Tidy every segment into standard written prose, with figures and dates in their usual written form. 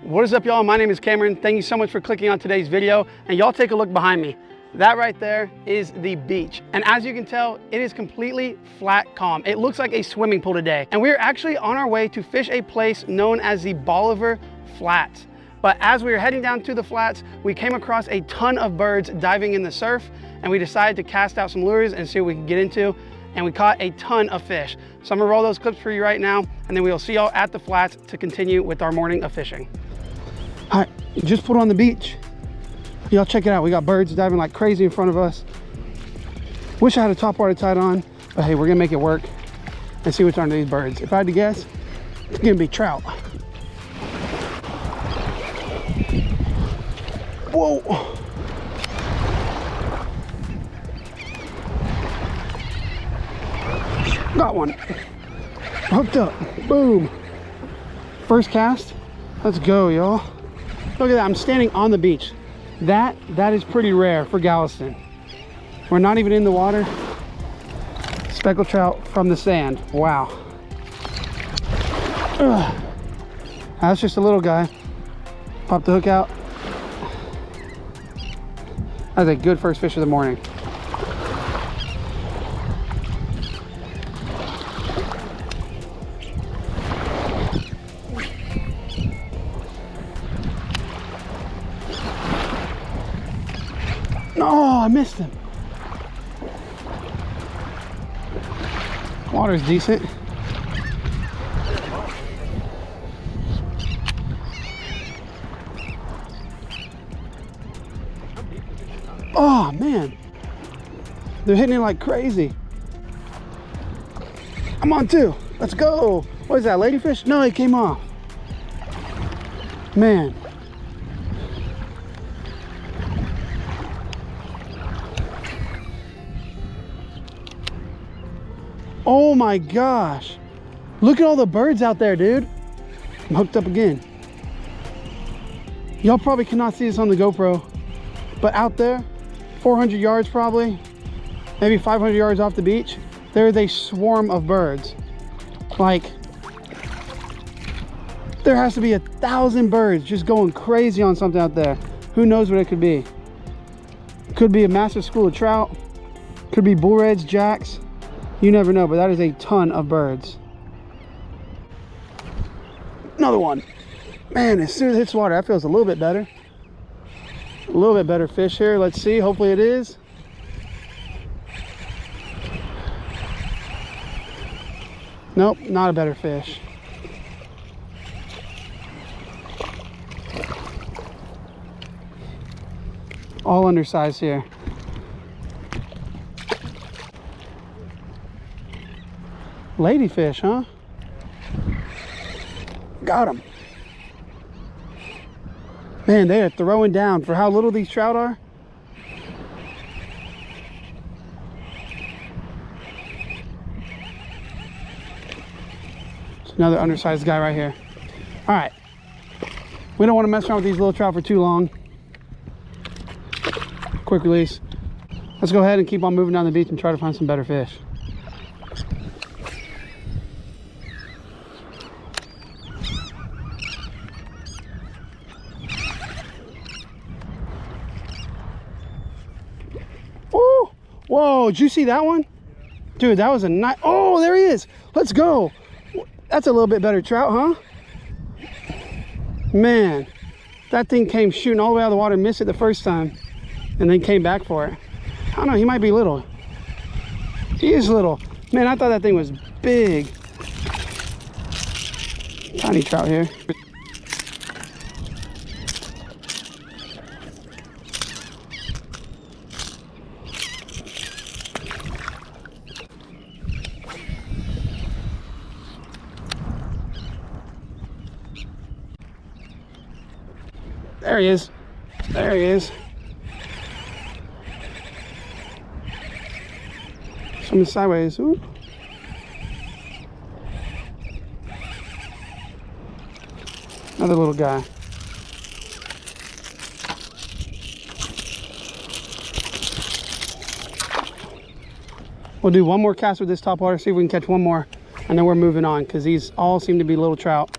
What is up, y'all? My name is Cameron. Thank you so much for clicking on today's video. And y'all take a look behind me. That right there is the beach. And as you can tell, it is completely flat calm. It looks like a swimming pool today. And we're actually on our way to fish a place known as the Bolivar Flats. But as we were heading down to the flats, we came across a ton of birds diving in the surf, and we decided to cast out some lures and see what we can get into. And we caught a ton of fish. So I'm gonna roll those clips for you right now, and then we'll see y'all at the flats to continue with our morning of fishing. All right, just put on the beach. Y'all check it out. We got birds diving like crazy in front of us. Wish I had a topwater tied on, but hey, we're gonna make it work and see what's under these birds. If I had to guess, it's gonna be trout. Whoa. Got one. Hooked up. Boom. First cast. Let's go, y'all. Look at that. I'm standing on the beach. That is pretty rare for Galveston. We're not even in the water. Speckled trout from the sand. Wow. Ugh. That's just a little guy. Pop the hook out. That's a good first fish of the morning. Oh, I missed him. Water's decent. Oh man, they're hitting it like crazy. I'm on two. Let's go. What is that, ladyfish? No, it came off. Man. Oh my gosh. Look at all the birds out there, dude. I'm hooked up again. Y'all probably cannot see this on the GoPro, but out there, 400 yards probably, maybe 500 yards off the beach, there is a swarm of birds. Like, there has to be 1,000 birds just going crazy on something out there. Who knows what it could be? Could be a massive school of trout, could be bull reds, jacks. You never know, but that is a ton of birds. Another one. Man, as soon as it hits water, that feels a little bit better. A little bit better fish here. Let's see. Hopefully it is. Nope, not a better fish. All undersized here. Ladyfish, huh? Got him. Man, they are throwing down for how little these trout are. It's another undersized guy right here. All right. We don't want to mess around with these little trout for too long. Quick release. Let's go ahead and keep on moving down the beach and try to find some better fish. Whoa, did you see that one? Dude, that was a nice, oh, there he is. Let's go. That's a little bit better trout, huh? Man, that thing came shooting all the way out of the water, missed it the first time, and then came back for it. I don't know, he might be little. He is little. Man, I thought that thing was big. Tiny trout here. There he is. There he is. Swimming sideways. Ooh. Another little guy. We'll do one more cast with this topwater, see if we can catch one more, and then we're moving on because these all seem to be little trout.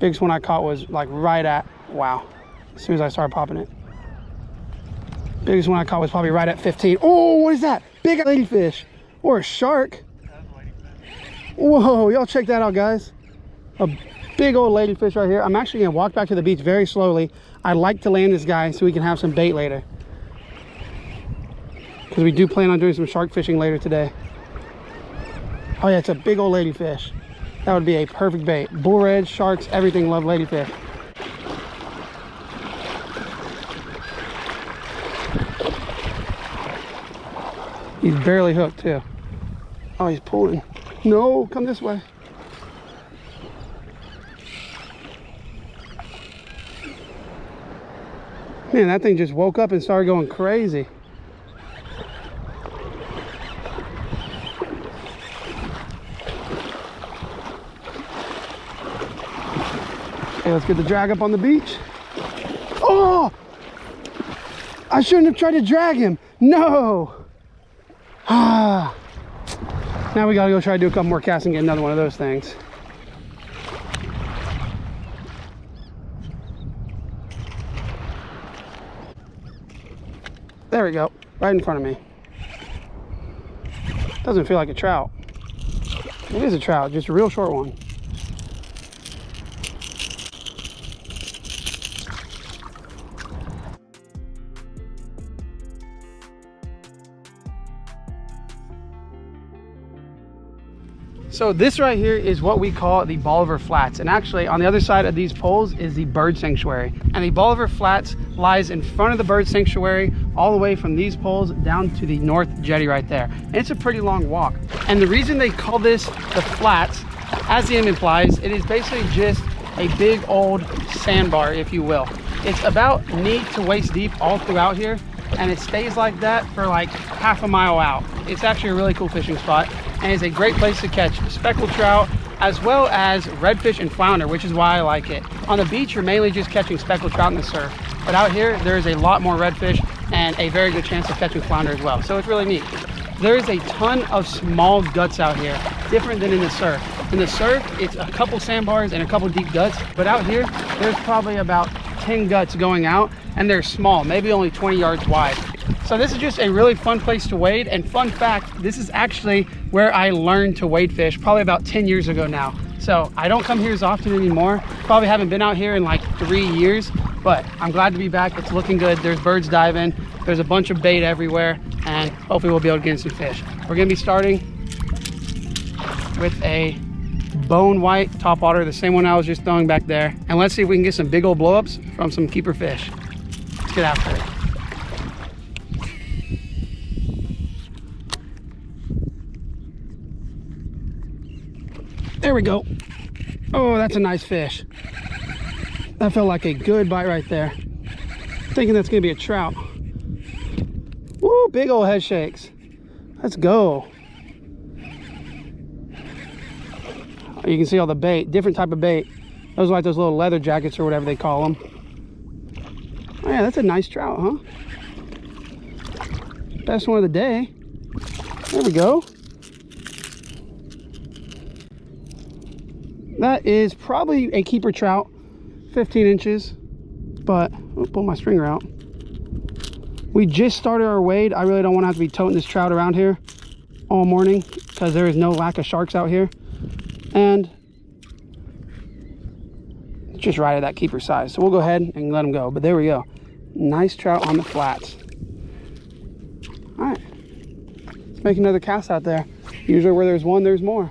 Biggest one I caught was like right at, wow, as soon as I started popping it. Biggest one I caught was probably right at 15. Oh, what is that? Big ladyfish or a shark. Whoa, y'all check that out, guys. A big old ladyfish right here. I'm actually gonna walk back to the beach very slowly. I'd like to land this guy so we can have some bait later, because we do plan on doing some shark fishing later today. Oh yeah, it's a big old ladyfish. That would be a perfect bait. Bull reds, sharks, everything love ladyfish. He's barely hooked too. Oh, he's pulling. No, come this way. Man, that thing just woke up and started going crazy. Okay, let's get the drag up on the beach. Oh! I shouldn't have tried to drag him. No! Ah! Now we gotta go try to do a couple more casts and get another one of those things. There we go, right in front of me. Doesn't feel like a trout. It is a trout, just a real short one. So this right here is what we call the Bolivar Flats, and actually on the other side of these poles is the bird sanctuary, and the Bolivar Flats lies in front of the bird sanctuary all the way from these poles down to the north jetty right there, and it's a pretty long walk. And the reason they call this the flats, as the name implies, it is basically just a big old sandbar, if you will. It's about knee to waist deep all throughout here, and it stays like that for like half a mile out. It's actually a really cool fishing spot, and it's a great place to catch speckled trout as well as redfish and flounder, which is why I like it. On the beach, you're mainly just catching speckled trout in the surf, but out here there's a lot more redfish and a very good chance of catching flounder as well, so it's really neat. There is a ton of small guts out here, different than in the surf. In the surf, it's a couple sandbars and a couple deep guts, but out here there's probably about 10 guts going out, and they're small, maybe only 20 yards wide. So this is just a really fun place to wade, and fun fact, this is actually where I learned to wade fish probably about 10 years ago now. So I don't come here as often anymore. Probably haven't been out here in like 3 years, but I'm glad to be back. It's looking good. There's birds diving. There's a bunch of bait everywhere, and hopefully we'll be able to get some fish. We're gonna be starting with a bone white topwater, the same one I was just throwing back there. And let's see if we can get some big old blow-ups from some keeper fish. Let's get after it. There we go. Oh, that's a nice fish. That felt like a good bite right there. Thinking that's gonna be a trout. Woo, big old head shakes. Let's go. You can see all the bait, different type of bait. Those are like those little leather jackets or whatever they call them. Oh yeah, that's a nice trout, huh? Best one of the day. There we go. That is probably a keeper trout, 15 inches, but I'll pull my stringer out. We just started our wade. I really don't want to have to be toting this trout around here all morning because there is no lack of sharks out here. And just right at that keeper size. So we'll go ahead and let him go. But there we go. Nice trout on the flats. All right, let's make another cast out there. Usually where there's one, there's more.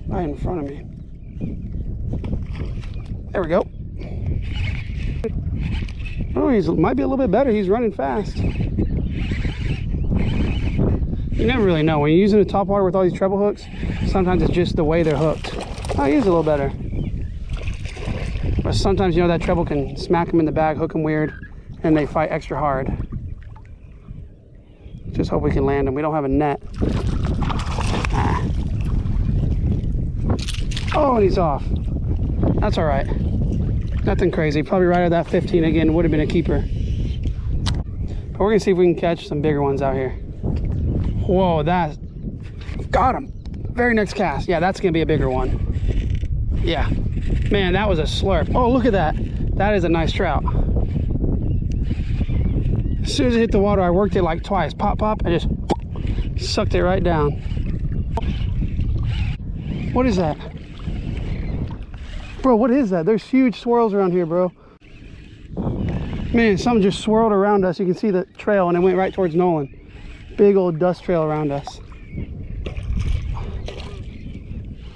Right in front of me. There we go. Oh, he might be a little bit better. He's running fast. You never really know. When you're using a topwater with all these treble hooks, sometimes it's just the way they're hooked. Oh, he is a little better. But sometimes, you know, that treble can smack them in the bag, hook them weird, and they fight extra hard. Just hope we can land them. We don't have a net. Ah. Oh, and he's off. That's all right. Nothing crazy. Probably right at that 15 again. Would have been a keeper. But we're gonna see if we can catch some bigger ones out here. Whoa, that got him. Very next cast. Yeah, that's gonna be a bigger one. Yeah, man, that was a slurp. Oh, look at that. That is a nice trout. As soon as it hit the water, I worked it like twice. Pop, pop, I just sucked it right down. What is that? Bro, what is that? There's huge swirls around here, bro. Man, something just swirled around us. You can see the trail and it went right towards Nolan. Big old dust trail around us.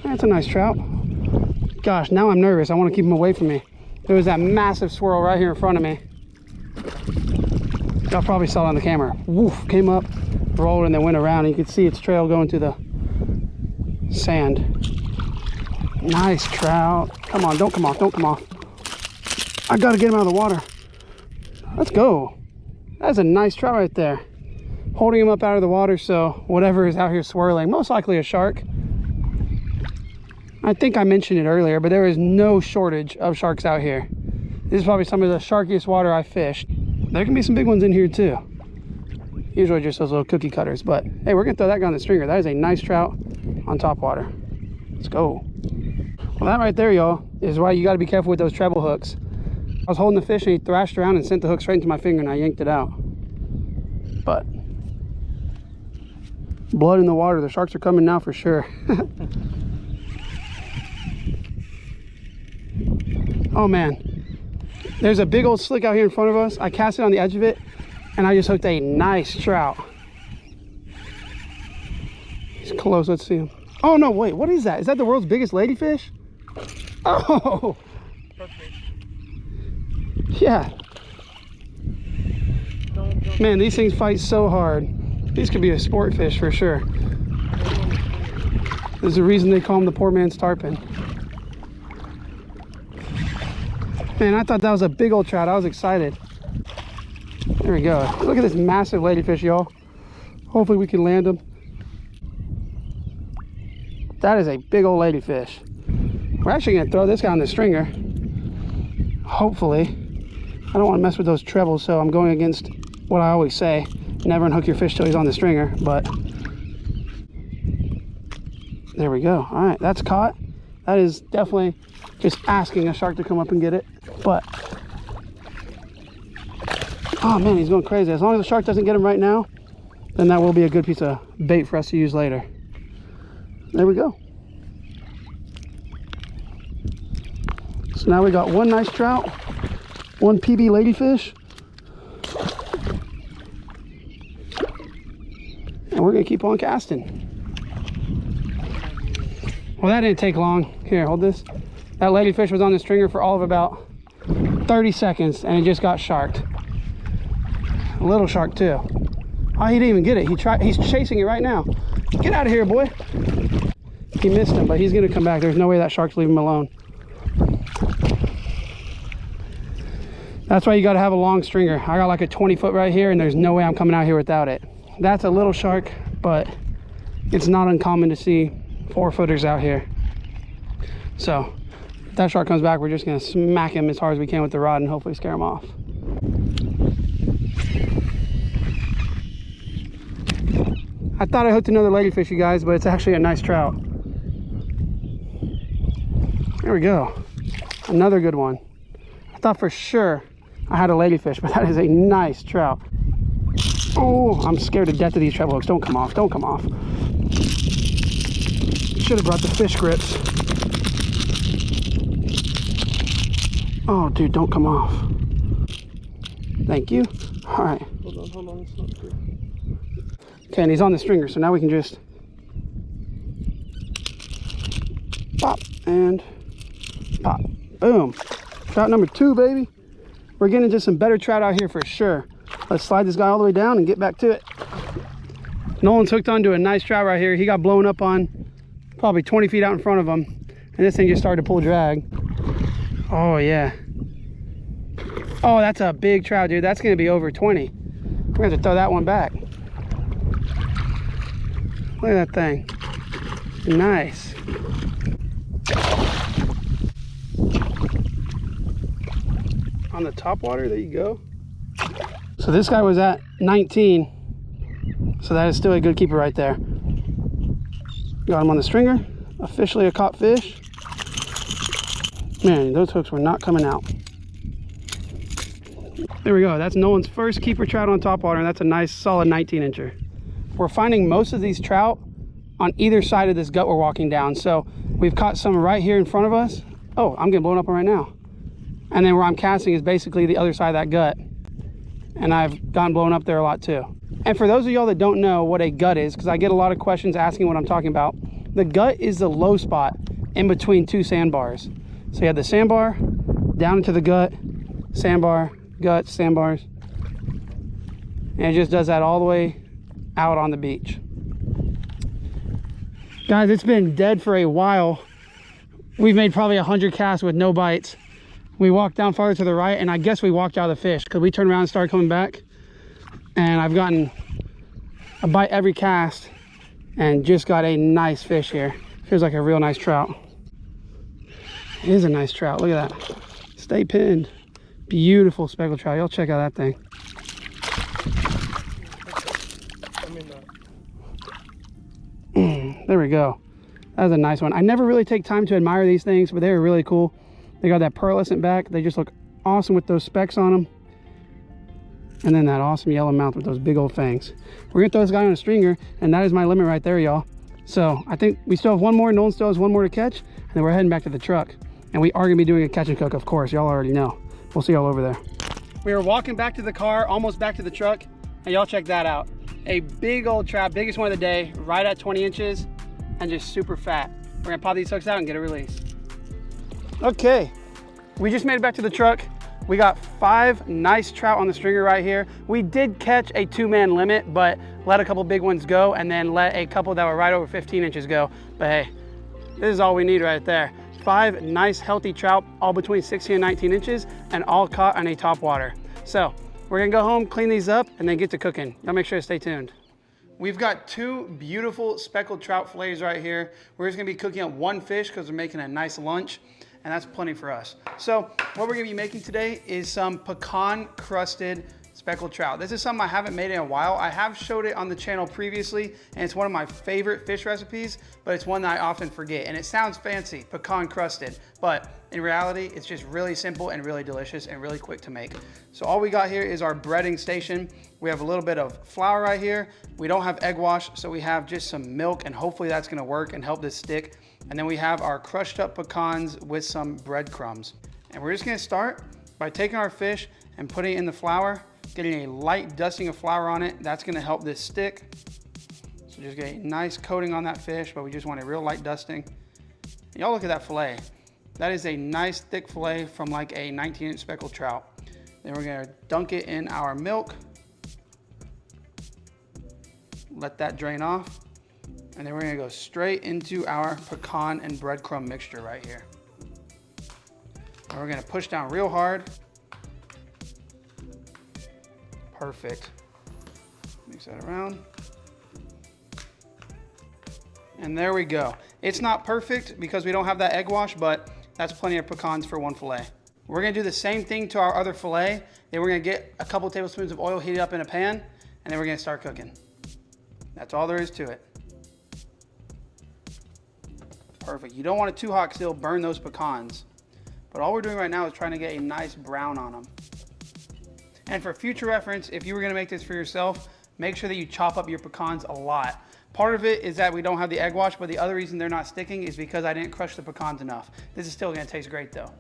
That's a nice trout. Gosh, now I'm nervous. I want to keep him away from me. There was that massive swirl right here in front of me. Y'all probably saw it on the camera. Woof, came up, rolled, and then went around. And you could see its trail going through the sand. Nice trout. Come on, don't come off, don't come off. I gotta get him out of the water. Let's go. That's a nice trout right there. Holding him up out of the water, so whatever is out here swirling, most likely a shark. I think I mentioned it earlier, but there is no shortage of sharks out here. This is probably some of the sharkiest water I fished. There can be some big ones in here too. Usually just those little cookie cutters, but hey, we're gonna throw that guy on the stringer. That is a nice trout on top water. Let's go. Well, that right there, y'all, is why you gotta be careful with those treble hooks. I was holding the fish and he thrashed around and sent the hook straight into my finger and I yanked it out. But blood in the water, the sharks are coming now for sure. Oh man, there's a big old slick out here in front of us. I cast it on the edge of it and I just hooked a nice trout. He's close, let's see him. Oh no, wait, what is that? Is that the world's biggest ladyfish? Oh, yeah. Man, these things fight so hard. These could be a sport fish for sure. There's a reason they call them the poor man's tarpon. Man, I thought that was a big old trout. I was excited. There we go. Look at this massive ladyfish, y'all. Hopefully we can land him. That is a big old ladyfish. We're actually gonna throw this guy on the stringer. Hopefully. I don't want to mess with those trebles, so I'm going against what I always say. Never unhook your fish till he's on the stringer, but there we go. All right, that's caught. That is definitely just asking a shark to come up and get it, but oh man, he's going crazy. As long as the shark doesn't get him right now, then that will be a good piece of bait for us to use later. There we go. So now we got one nice trout, one PB ladyfish, and we're gonna keep on casting. Well, that didn't take long. Here, hold this. That ladyfish was on the stringer for all of about 30 seconds and it just got sharked. A little shark too. Oh, he didn't even get it. He's chasing it right now. Get out of here, boy. He missed him, but he's gonna come back. There's no way that shark's leaving him alone. That's why you gotta have a long stringer. I got like a 20-foot right here and there's no way I'm coming out here without it. That's a little shark, but it's not uncommon to see 4-footers out here. So if that shark comes back, we're just gonna smack him as hard as we can with the rod and hopefully scare him off. I thought I hooked another ladyfish, you guys, but it's actually a nice trout. There we go. Another good one. I thought for sure I had a ladyfish, but that is a nice trout. Oh, I'm scared to death of these treble hooks. Don't come off, don't come off. Should have brought the fish grips. Oh, dude, don't come off. Thank you. All right. Hold on, it's not good. Okay, and he's on the stringer, so now we can just pop and pop. Boom. Trout number 2, baby. We're getting into some better trout out here for sure. Let's slide this guy all the way down and get back to it. Nolan's hooked onto a nice trout right here. He got blown up on probably 20 feet out in front of him, and this thing just started to pull drag. Oh yeah. Oh, that's a big trout, dude. That's gonna be over 20. We're gonna have to throw that one back. Look at that thing. Nice. On the top water, there you go. So this guy was at 19. So that is still a good keeper right there. Got him on the stringer. Officially a caught fish. Man, those hooks were not coming out. There we go. That's Nolan's first keeper trout on topwater, and that's a nice solid 19-incher. We're finding most of these trout on either side of this gut we're walking down. So we've caught some right here in front of us. Oh, I'm getting blown up right now. And then where I'm casting is basically the other side of that gut. And I've gotten blown up there a lot too. And for those of y'all that don't know what a gut is, because I get a lot of questions asking what I'm talking about, the gut is the low spot in between two sandbars. So you have the sandbar, down into the gut, sandbar, gut, sandbars. And it just does that all the way out on the beach. Guys, it's been dead for a while. We've made probably 100 casts with no bites. We walked down farther to the right, and I guess we walked out of the fish because we turned around and started coming back. And I've gotten a bite every cast and just got a nice fish here. Feels like a real nice trout. It is a nice trout. Look at that. Stay pinned. Beautiful speckled trout. Y'all check out that thing. There we go. That was a nice one. I never really take time to admire these things, but they're really cool. They got that pearlescent back. They just look awesome with those specks on them. And then that awesome yellow mouth with those big old fangs. We're gonna throw this guy on a stringer, and that is my limit right there, y'all. So I think we still have one more. Nolan still has one more to catch, and then we're heading back to the truck. And we are gonna be doing a catch and cook, of course. Y'all already know. We'll see y'all over there. We are walking back to the car, almost back to the truck, and y'all check that out. A big old trout, biggest one of the day, right at 20 inches, and just super fat. We're gonna pop these hooks out and get a release. Okay, we just made it back to the truck. We got 5 nice trout on the stringer right here. We did catch a 2-man limit, but let a couple big ones go and then let a couple that were right over 15 inches go. But hey, this is all we need right there. 5 nice healthy trout, all between 16 and 19 inches, and all caught on a topwater. So we're gonna go home, clean these up, and then get to cooking. Y'all make sure to stay tuned. We've got 2 beautiful speckled trout fillets right here. We're just gonna be cooking up 1 fish because we're making a nice lunch, and that's plenty for us. So what we're gonna be making today is some pecan crusted speckled trout. This is something I haven't made in a while. I have showed it on the channel previously, and it's one of my favorite fish recipes, but it's one that I often forget. And it sounds fancy, pecan crusted, but in reality, it's just really simple and really delicious and really quick to make. So all we got here is our breading station. We have a little bit of flour right here. We don't have egg wash, so we have just some milk, and hopefully that's gonna work and help this stick. And then we have our crushed up pecans with some breadcrumbs. And we're just gonna start by taking our fish and putting it in the flour, getting a light dusting of flour on it. That's gonna help this stick. So just get a nice coating on that fish, but we just want a real light dusting. Y'all look at that fillet. That is a nice thick fillet from like a 19-inch speckled trout. Then we're gonna dunk it in our milk. Let that drain off. And then we're gonna go straight into our pecan and breadcrumb mixture right here. And we're gonna push down real hard. Perfect. Mix that around. And there we go. It's not perfect because we don't have that egg wash, but that's plenty of pecans for 1 fillet. We're gonna do the same thing to our other fillet. Then we're gonna get a couple tablespoons of oil heated up in a pan, and then we're gonna start cooking. That's all there is to it. Perfect. You don't want it too hot because it'll burn those pecans. But all we're doing right now is trying to get a nice brown on them. And for future reference, if you were gonna make this for yourself, make sure that you chop up your pecans a lot. Part of it is that we don't have the egg wash, but the other reason they're not sticking is because I didn't crush the pecans enough. This is still gonna taste great though.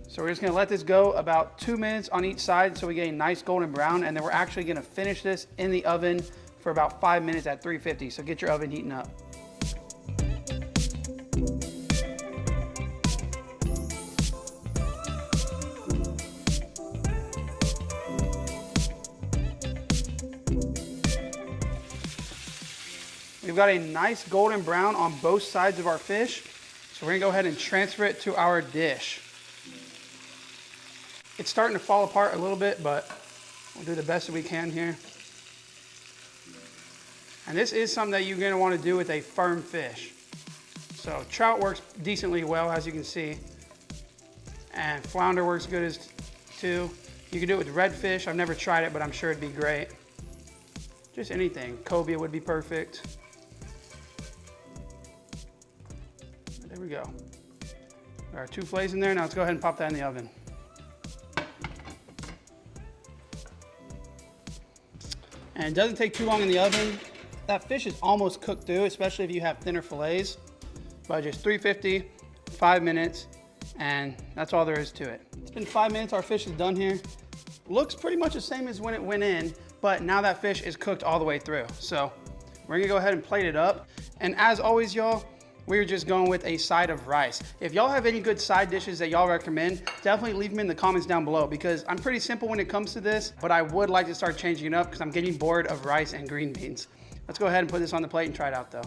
So we're just gonna let this go about 2 minutes on each side so we get a nice golden brown, and then we're actually gonna finish this in the oven for about 5 minutes at 350. So get your oven heating up. We've got a nice golden brown on both sides of our fish. So we're gonna go ahead and transfer it to our dish. It's starting to fall apart a little bit, but we'll do the best that we can here. And this is something that you're gonna wanna do with a firm fish. So trout works decently well, as you can see. And flounder works good as too. You can do it with redfish. I've never tried it, but I'm sure it'd be great. Just anything. Cobia would be perfect. There we go. There are 2 fillets in there. Now let's go ahead and pop that in the oven. And it doesn't take too long in the oven. That fish is almost cooked through, especially if you have thinner fillets. But just 350, 5 minutes, and that's all there is to it. It's been 5 minutes, our fish is done here. Looks pretty much the same as when it went in, but now that fish is cooked all the way through. So we're gonna go ahead and plate it up. And as always, y'all, we're just going with a side of rice. If y'all have any good side dishes that y'all recommend, definitely leave them in the comments down below, because I'm pretty simple when it comes to this, but I would like to start changing it up because I'm getting bored of rice and green beans. Let's go ahead and put this on the plate and try it out though.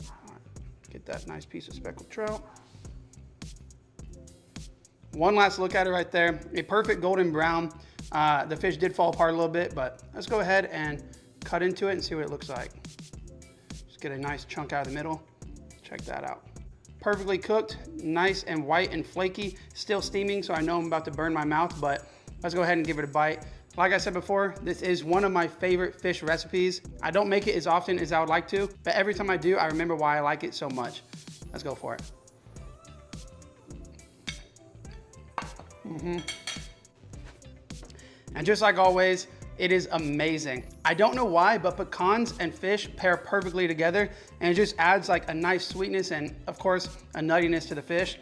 All right, get that nice piece of speckled trout. One last look at it right there. A perfect golden brown. The fish did fall apart a little bit, but let's go ahead and cut into it and see what it looks like. Get a nice chunk out of the middle. Check that out. Perfectly cooked, nice and white and flaky, still steaming, so I know I'm about to burn my mouth, but let's go ahead and give it a bite. Like I said before, this is one of my favorite fish recipes. I don't make it as often as I would like to, but every time I do, I remember why I like it so much. Let's go for it. And just like always, it is amazing. I don't know why, but pecans and fish pair perfectly together, and it just adds like a nice sweetness and of course a nuttiness to the fish.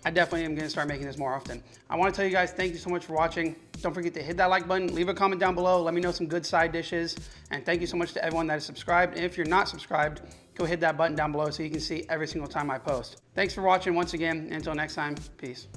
I definitely am gonna start making this more often. I wanna tell you guys, thank you so much for watching. Don't forget to hit that like button, leave a comment down below, let me know some good side dishes, and thank you so much to everyone that is subscribed. And if you're not subscribed, go hit that button down below so you can see every single time I post. Thanks for watching once again, and until next time, peace.